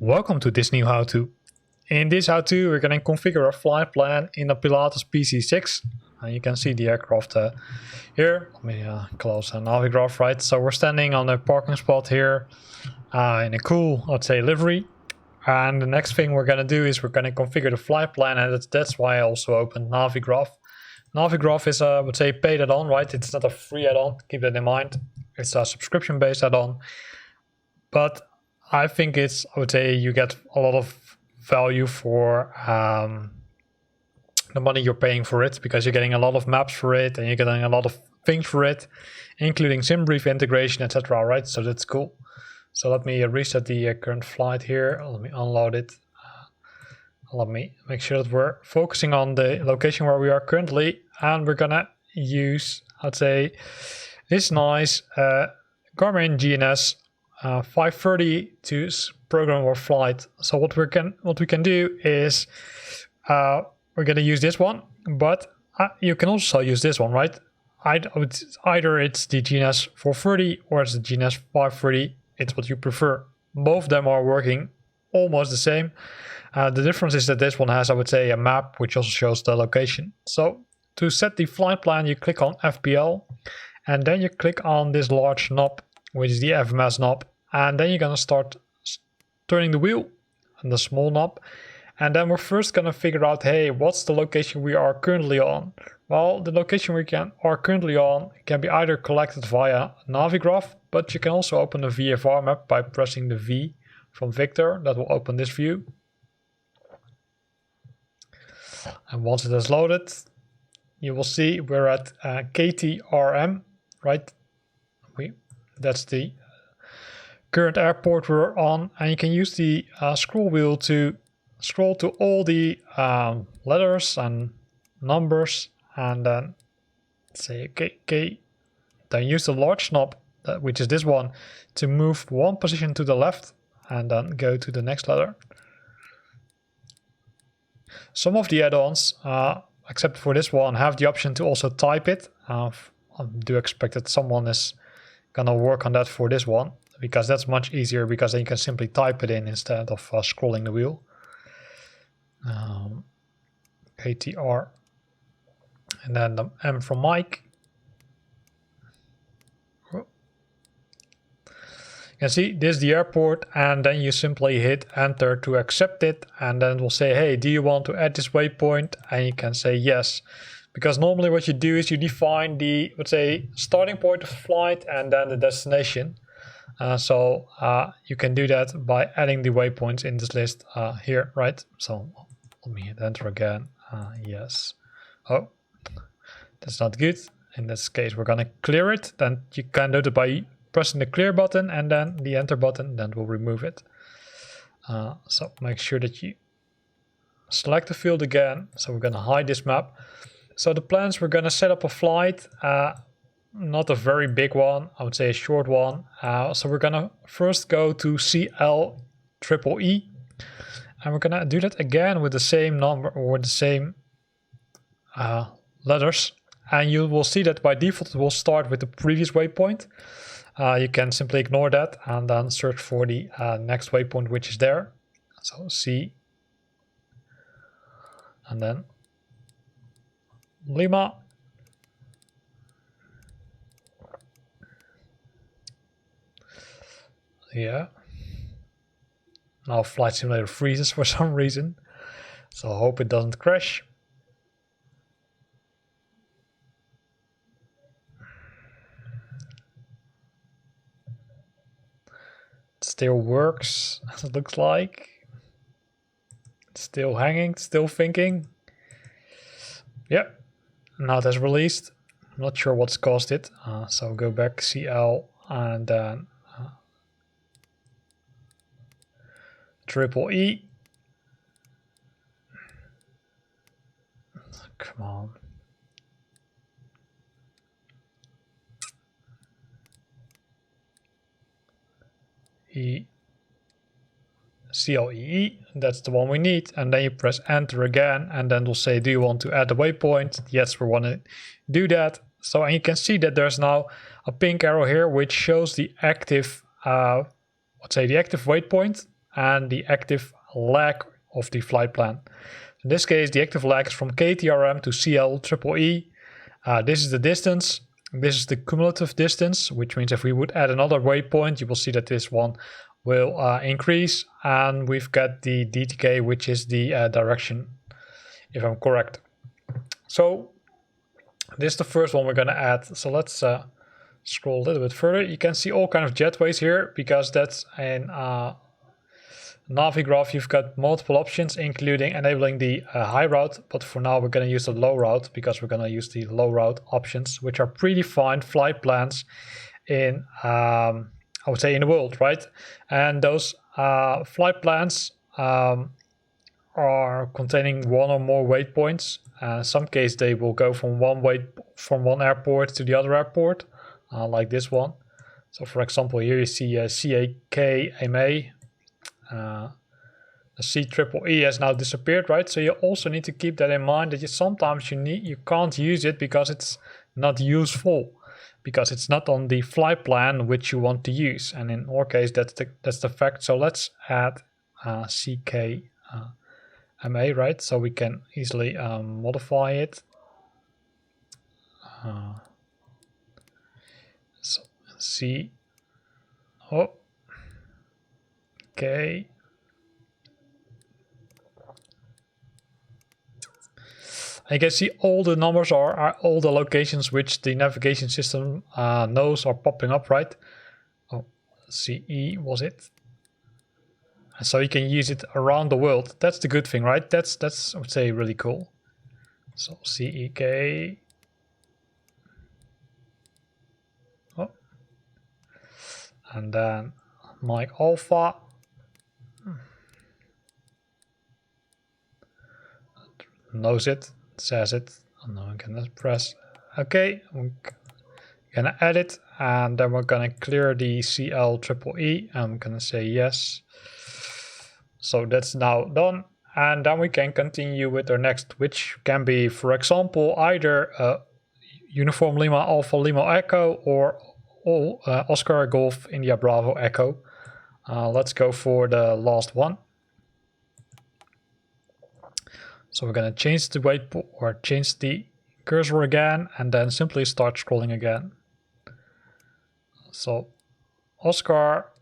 Welcome to this new how-to. In this how-to we're going to configure a flight plan in the Pilatus PC-6. You can see the aircraft here. Let me close the Navigraph, right? So we're standing on a parking spot here in a cool, let's say, livery. And the next thing we're going to do is we're going to configure the flight plan, and that's why I also opened Navigraph. Navigraph is I would say paid add-on, right? It's not a free add-on, keep that in mind. It's a subscription-based add-on. But I think it's, I would say, you get a lot of value for the money you're paying for it, because you're getting a lot of maps for it and you're getting a lot of things for it, including SimBrief integration, etc. Right? So that's cool. So let me reset the current flight here. Let me unload it. Let me make sure that we're focusing on the location where we are currently, and we're gonna use, I'd say, this nice Garmin GNS 530 to program our flight. So what we can do is we're gonna use this one, but you can also use this one, right? Either it's the GNS 430 or it's the GNS 530. It's what you prefer. Both of them are working almost the same. The difference is that this one has, I would say, a map which also shows the location. So to set the flight plan, you click on FPL, and then you click on this large knob, which is the FMS knob, and then you're gonna start turning the wheel and the small knob, and then we're first gonna figure out, hey, what's the location we are currently on? Well, the location we are currently on can be either collected via Navigraph, but you can also open a VFR map by pressing the V from Victor. That will open this view. And once it is loaded, you will see we're at KTRM, right? That's the current airport we're on, and you can use the scroll wheel to scroll to all the letters and numbers, and then say K. Then use the large knob, which is this one, to move one position to the left, and then go to the next letter. Some of the add-ons, except for this one, have the option to also type it. I do expect that someone is gonna work on that for this one, because that's much easier, because then you can simply type it in instead of scrolling the wheel. KTR, and then the M from Mike. You can see this is the airport, and then you simply hit enter to accept it, and then it will say, hey, do you want to add this waypoint? And you can say yes, because normally what you do is you define the, let's say, starting point of flight and then the destination. So you can do that by adding the waypoints in this list here, right? So let me hit enter again. Yes. Oh, that's not good. In this case, we're gonna clear it. Then you can do it by pressing the clear button and then the enter button, then we'll remove it. So make sure that you select the field again. So we're gonna hide this map. So the plans, we're gonna set up a flight, not a very big one, I would say a short one. So we're gonna first go to CLEEE, and we're gonna do that again with the same number or the same letters, and you will see that by default it will start with the previous waypoint. You can simply ignore that and then search for the next waypoint which is there. So C, and then Lima, yeah. Now Flight Simulator freezes for some reason, so I hope it doesn't crash. It still works, as it looks like. It's still hanging, still thinking. Yep, now it has released. I'm not sure what's caused it, so go back CL and then EEE. Come on. CLEE, that's the one we need, and then you press enter again, and then it'll say, do you want to add a waypoint? Yes, we want to do that. So, and you can see that there's now a pink arrow here which shows the active, the active waypoint and the active leg of the flight plan. In this case, the active leg is from KTRM to CLEE. This is the distance. This is the cumulative distance, which means if we would add another waypoint, you will see that this one will increase, and we've got the DTK, which is the direction, if I'm correct. So this is the first one we're going to add. So let's scroll a little bit further. You can see all kind of jetways here, because that's in Navigraph. You've got multiple options, including enabling the high route, but for now we're going to use the low route, because we're going to use the low route options, which are predefined flight plans in I would say in the world, right? And those flight plans are containing one or more waypoints. In some case, they will go from one airport to the other airport, like this one. So, for example, here you see CAKMA. The CEEE has now disappeared, right? So you also need to keep that in mind, that sometimes you can't use it because it's not useful, because it's not on the flight plan which you want to use, and in our case that's the fact. So let's add CKMA, right? So we can easily modify it. So C O K. You can see all the numbers are all the locations which the navigation system knows are popping up, right? Oh, CE was it? And so you can use it around the world. That's the good thing, right? That's I would say really cool. So CEK. Oh. And then Mike Alpha. Knows it. Says it, and now I'm gonna press OK. I'm gonna add it, and then we're gonna clear the CLEE. I'm gonna say yes. So that's now done, and then we can continue with our next, which can be, for example, either Uniform Lima Alpha Lima Echo or Oscar Golf India Bravo Echo. Let's go for the last one. So we're going to change the waypoint, or change the cursor again, and then simply start scrolling again. So Oscar